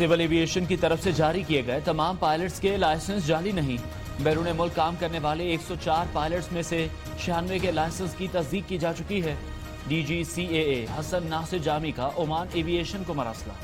Civil aviation की तरफ से जारी किए गए तमाम पायलट्स के लाइसेंस जाली नहीं। बैरून मुल्क काम करने वाले 104 पायलट्स में से 96 के लाइसेंस की तस्दीक की जा चुकी है। DGCAA हसन नासिर जामी का ओमान एविएशन को मरासला।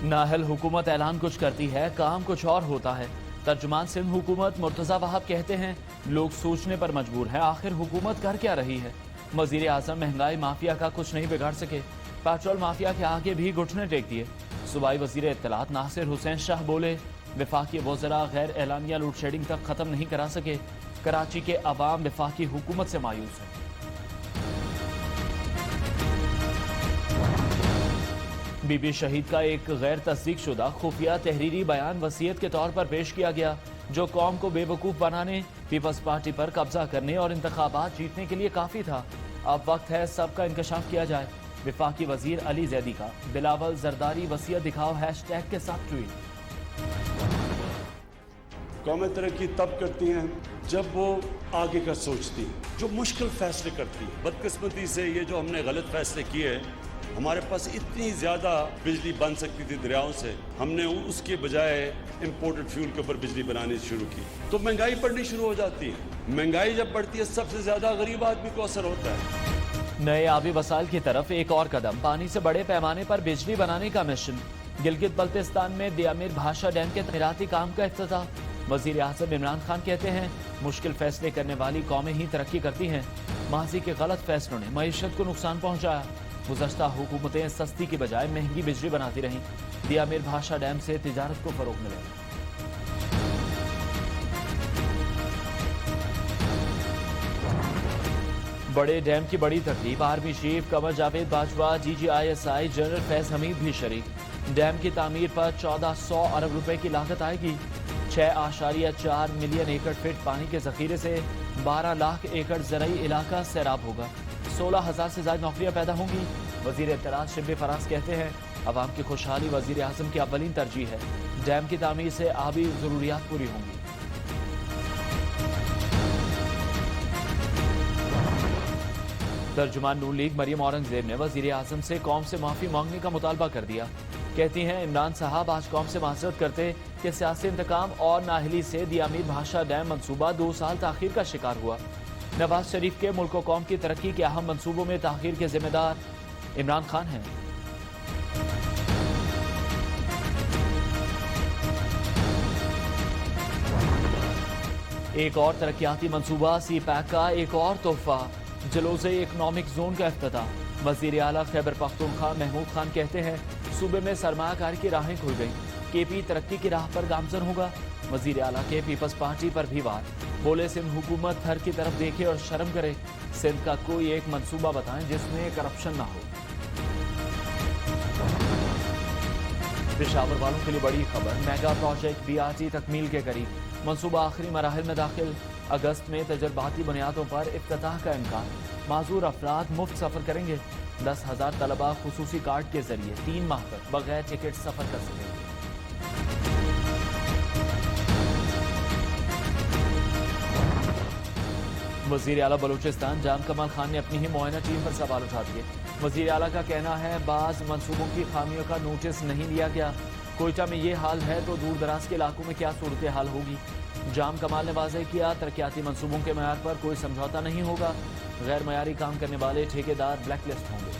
नाहल हुकूमत ऐलान कुछ करती है, काम कुछ और होता है। तर्जुमान सिंध हुकूमत मुर्तजा वहाब कहते हैं, लोग सोचने पर मजबूर हैं, आखिर हुकूमत कर क्या रही है। वजीर आजम महंगाई माफिया का कुछ नहीं बिगाड़ सके, पेट्रोल माफिया के आगे भी घुटने टेक दिए। सूबाई वजीर इत्तलात नासिर हुसैन शाह बोले, वफाकी वज़रा गैर एलानिया लोड शेडिंग तक खत्म नहीं करा सके। कराची के अवाम वफाकी हुकूमत से मायूस है। बीबी शहीद का एक गैर तस्दीक शुदा खुफिया तहरीरी बयान वसीयत के तौर पर पेश किया गया, जो कौम को बेवकूफ़ बनाने, पीपल्स पार्टी पर कब्जा करने और इंतखाबात जीतने के लिए काफ़ी था। अब वक्त है सबका इंकशाफ किया जाए। वफाकी वजीर अली जैदी का बिलावल जरदारी वसीयत दिखाओ हैशटैग के साथ ट्वीट। कौमें तरक्की तब करती हैं जब वो आगे का सोचती हैं, जो मुश्किल फैसले करती हैं। बदकिस्मती से ये जो हमने गलत फैसले किए, हमारे पास इतनी ज़्यादा बिजली बन सकती थी दरियाओं से, हमने उसके बजाय इम्पोर्टेड फ्यूल के ऊपर बिजली बनानी शुरू की, तो महंगाई बढ़नी शुरू हो जाती है। महंगाई जब बढ़ती है, सबसे ज़्यादा गरीब आदमी को असर होता है। नए आबी वसाइल की तरफ एक और कदम, पानी से बड़े पैमाने पर बिजली बनाने का मिशन। गिलगित बल्तिस्तान में दियामिर भाषा डैम के तमीराती काम का इफ्तिताह। वजीर आज़म इमरान खान कहते हैं, मुश्किल फैसले करने वाली कौमें ही तरक्की करती हैं। माजी के गलत फैसलों ने मईशत को नुकसान पहुंचाया। गुज़श्ता हुकूमतें सस्ती की बजाय महंगी बिजली बनाती रहीं। दियामिर भाषा डैम से तिजारत को फरोग मिलेगा। बड़े डैम की बड़ी तकलीफ, army chief Qamar Javed Bajwa, DGISI general Faiz Hamid भी शरीक। डैम की तामीर पर 1400 अरब रुपए की लागत आएगी। 6.4 मिलियन एकड़ फीट पानी के जखीरे से 12 लाख एकड़ ज़राई इलाका सैराब होगा। 16,000 से ज्यादा नौकरियां पैदा होंगी। वजीर इत्तलात शिब्बे फराज कहते हैं, अवाम की खुशहाली वजीर आज़म की अव्वलीन तरजीह है। डैम की तामीर से आबी जरूरियात पूरी होंगी। तर्जुमान नून लीग मरियम औरंगजेब ने वजीर आज़म से कौम से माफी मांगने का मुतालबा कर दिया। कहती हैं, इमरान साहब आज कौम से माजरत करते कि सियासी इंतकाम और नाहली से दियामिर भाषा डैम मंसूबा 2 साल ताखीर का शिकार हुआ। नवाज शरीफ के मुल्क व कौम की तरक्की के अहम मंसूबों में ताखीर के जिम्मेदार इमरान खान हैं। एक और तरक्याती मंसूबा, सी पैक का एक और तोहफा, जलोज़े इकनॉमिक जोन का इफ्तिताह। वज़ीर आला खैबर पख्तूनख्वा महमूद खान कहते हैं, सूबे में सरमायाकारी की राहें खुल गई। KP तरक्की की राह पर गामजन होगा। वज़ीर आला के पीपल्स पार्टी पर भी वार, बोले सिंध हुकूमत थर की तरफ देखे और शर्म करे। सिंध का कोई एक मंसूबा बताएं जिसमें करप्शन ना हो। पेशावर वालों के लिए बड़ी खबर, मेगा प्रोजेक्ट BRT तकमील के करीब, मंसूबा आखिरी मराहिल में दाखिल। अगस्त में तजर्बाती बुनियादों पर इफ्तिताह का इम्कान। माजूर अफराद मुफ्त सफर करेंगे। 10,000 तलबा खुसूसी कार्ड के जरिए 3 माह तक बगैर टिकट सफर कर सकेंगे। वजीर आला बलूचिस्तान जाम कमाल खान ने अपनी ही मुआयना टीम पर सवाल उठा दिए। वजीर आला का कहना है, बाज मंसूबों की खामियों का नोटिस नहीं लिया गया। कोयटा में ये हाल है तो दूर दराज के इलाकों में क्या सूरत हाल होगी। जाम कमाल ने वाज़ेह किया, तरक्याती मंसूबों के मयार पर कोई समझौता नहीं होगा। गैर मयारी काम करने वाले ठेकेदार ब्लैकलिस्ट होंगे।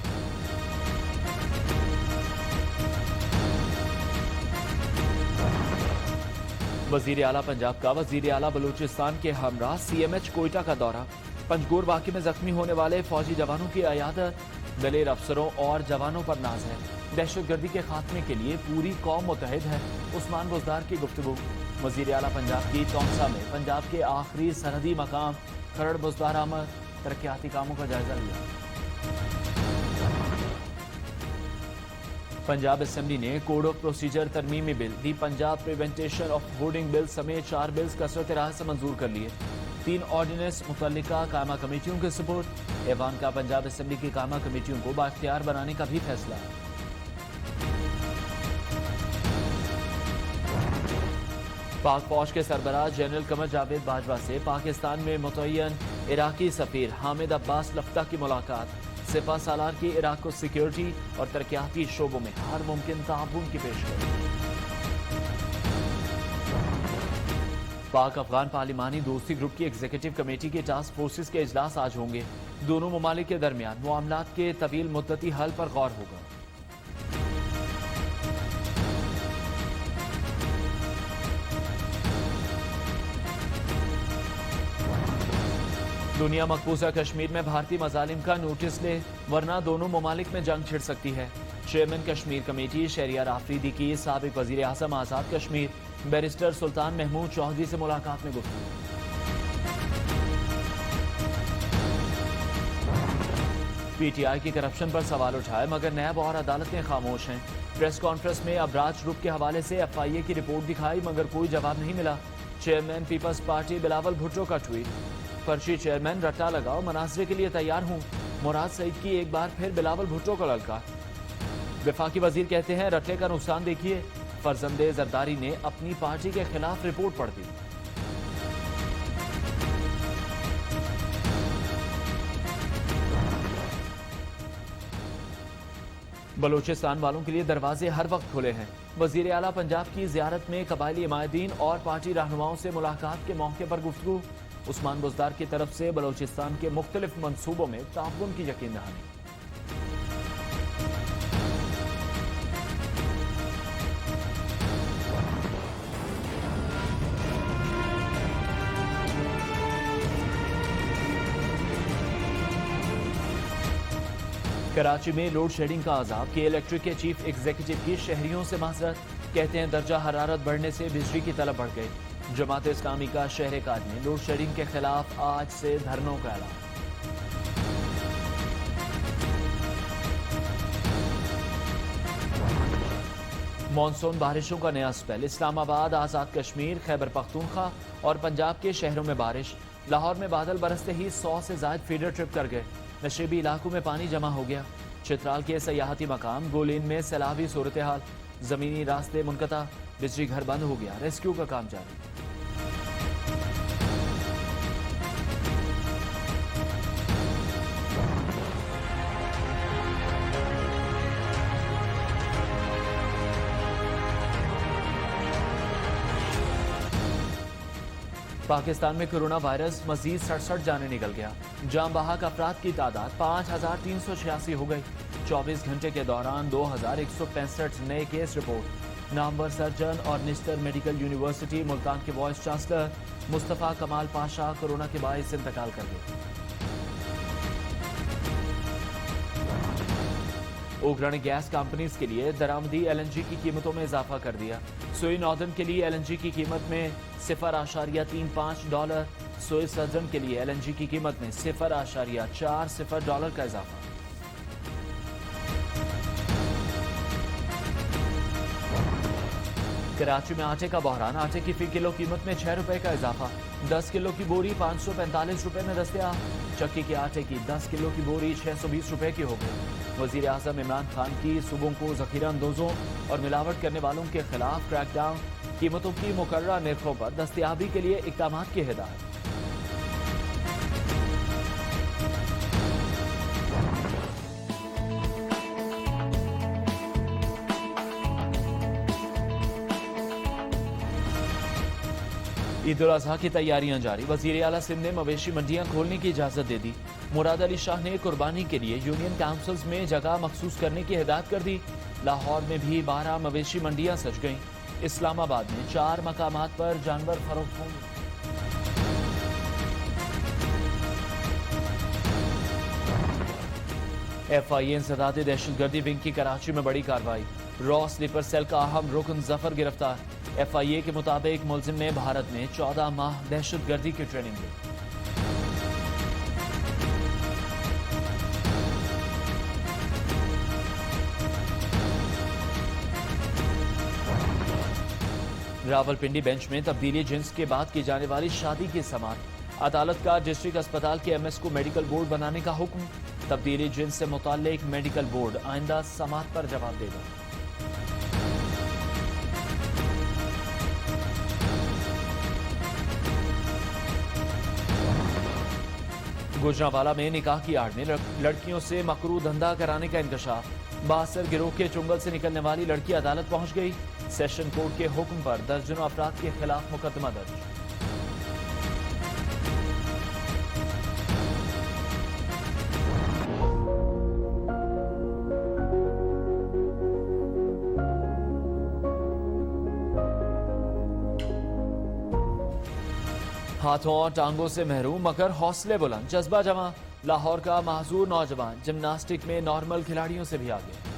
वजीर आला पंजाब का वजीर आला बलूचिस्तान के हमरा CMH कोयटा का दौरा। पंजगोर वाक़े में जख्मी होने वाले फौजी जवानों की अयादत। दलेर अफसरों और जवानों पर नाज है। दहशतगर्दी के खात्मे के लिए पूरी कौम मुतहद है। उस्मान बुज़दार की गुफ्तगू। वजीर आला पंजाब की तौंसा में पंजाब के आखिरी सरहदी मकाम खरड़ बुज़दार आमद, तरक्याती कामों का जायजा लिया। पंजाब असेंबली ने कोड ऑफ प्रोसीजर तरमीमी bill, the Punjab prevention of hoarding bill समेत 4 बिल्स कसरत राह से मंजूर कर लिए। 3 ऑर्डिनेंस मुतल्लिका कायमा कमेटियों के सपोर्ट। ऐवान का पंजाब असेंबली की कायमा कमेटियों को बाख्तियार बनाने का भी फैसला। पाक फौज के सरबराह जनरल कमर जावेद बाजवा से पाकिस्तान में मुतय्यन इराकी सफीर हामिद अब्बास लफ्ता की मुलाकात। سپہ سالار کی عراق کو سیکیورٹی اور ترقیاتی شعبوں میں ہر ممکن تعاون کی پیشکش۔ پاک افغان پارلیمانی دوستی گروپ کی ایگزیکٹو کمیٹی کے ٹاسک فورسز کے اجلاس آج ہوں گے۔ دونوں ممالک کے درمیان معاملات کے طویل مدتی حل پر غور ہوگا۔ دنیا مقبوضہ کشمیر میں بھارتی مظالم کا نوٹس لے ورنہ دونوں ممالک میں جنگ چھڑ سکتی ہے۔ چیئرمین کشمیر کمیٹی شہریار آفریدی کی سابق وزیر اعظم آزاد کشمیر بیرسٹر سلطان محمود چودھری سے ملاقات میں گفتگو۔ پی ٹی آئی کی کرپشن پر سوال اٹھائے مگر نیب اور عدالتیں خاموش ہیں۔ پریس کانفرنس میں ابراج گروپ کے حوالے سے ایف آئی اے کی رپورٹ دکھائی مگر کوئی جواب نہیں ملا۔ چیئرمین پیپلز پارٹی بلاول بھٹو کا ٹویٹ، فرشی چیئرمین رٹا لگاؤ، مناظرے کے لیے تیار ہوں۔ مراد سعید کی ایک بار پھر بلاول بھٹو کا للکار۔ وفاقی وزیر کہتے ہیں رٹے کا نقصان دیکھیے، فرزند زرداری نے اپنی پارٹی کے خلاف رپورٹ پڑھ دی۔ بلوچستان والوں کے لیے دروازے ہر وقت کھلے ہیں۔ وزیر اعلیٰ پنجاب کی زیارت میں قبائلی عمائدین اور پارٹی رہنماؤں سے ملاقات کے موقع پر گفتگو۔ عثمان بزدار کی طرف سے بلوچستان کے مختلف منصوبوں میں تعاون کی یقین دہانی۔ کراچی میں لوڈ شیڈنگ کا عذاب، کے الیکٹرک کے چیف ایگزیکٹو کی شہریوں سے معذرت، کہتے ہیں درجہ حرارت بڑھنے سے بجلی کی طلب بڑھ گئی۔ جماعت اسلامی کا شہر کاج میں لوڈ شیڈنگ کے خلاف آج سے دھرنوں کا اعلان۔ مانسون بارشوں کا نیا اسپیل، اسلام آباد، آزاد کشمیر، خیبر پختونخوا اور پنجاب کے شہروں میں بارش۔ لاہور میں بادل برستے ہی 100 سے زائد فیڈر ٹرپ کر گئے، نشیبی علاقوں میں پانی جمع ہو گیا۔ چترال کے سیاحتی مقام گولین میں سیلابی صورتحال، زمینی راستے منقطع، بجلی گھر بند ہو گیا، ریسکیو کا کام جاری۔ پاکستان میں کرونا وائرس مزید 67 جانیں نکل گیا، جاں بحق افراد کی تعداد 5386 ہو گئی۔ 24 گھنٹے کے دوران 2165 نئے کیس رپورٹ۔ نامور سرجن اور نشتر میڈیکل یونیورسٹی ملتان کے وائس چانسلر مصطفیٰ کمال پاشا کورونا کے باعث انتقال کر گئے۔ اوگرانی گیس کمپنیز کے لیے درآمدی ایل این جی کی قیمتوں میں اضافہ کر دیا۔ سوئی ناردرن کے لیے ایل این جی کی قیمت میں $0.35، سوئی سدرن کے لیے ایل این جی کی قیمت میں $0.40 کا اضافہ۔ کراچی میں آٹے کا بحران، آٹے کی فی کلو قیمت میں ₹6 کا اضافہ، 10 کلو کی بوری $545 میں دستیاب، چکی کے آٹے کی 10 کلو کی بوری $620 کی ہو گئی۔ وزیر اعظم عمران خان کی صوبوں کو ذخیرہ اندوزوں اور ملاوٹ کرنے والوں کے خلاف کریک ڈاؤن، قیمتوں کی مقررہ نرخوں پر دستیابی کے لیے اقدامات کی ہدایت۔ عید الاضحیٰ کی تیاریاں جاری، وزیر اعلیٰ سندھ نے مویشی منڈیاں کھولنے کی اجازت دے دی۔ مراد علی شاہ نے قربانی کے لیے یونین کاؤنسلز میں جگہ مخصوص کرنے کی ہدایت کر دی۔ لاہور میں بھی 12 مویشی منڈیاں سج گئیں۔ اسلام آباد میں 4 مقامات پر جانور فروخت ہوں گے۔ ایف آئی اے انسداد دہشت گردی ونگ کی کراچی میں بڑی کارروائی، را سلیپر سیل کا اہم رکن ظفر گرفتار۔ ایف آئی اے کے مطابق ملزم نے بھارت میں 14 ماہ دہشت گردی کی ٹریننگ لی۔ راولپنڈی بینچ میں تبدیلی جنس کے بعد کی جانے والی شادی کی سماعت، عدالت کا ڈسٹرکٹ اسپتال کے ایم ایس کو میڈیکل بورڈ بنانے کا حکم، تبدیلی جنس سے متعلق میڈیکل بورڈ آئندہ سماعت پر جواب دے گا۔ गुजरांवाला में निकाह की आड़ में लड़कियों से मकरू धंधा कराने का इंकशाफ। 62 गिरोह के चुंगल से निकलने वाली लड़की अदालत पहुंच गई। सेशन कोर्ट के हुक्म पर दर्जनों अफराद के खिलाफ मुकदमा दर्ज। हाथों और टांगों से महरूम मगर हौसले बुलंद, जज्बा जमा। लाहौर का महजूर नौजवान जिम्नास्टिक में नॉर्मल खिलाड़ियों से भी आगे।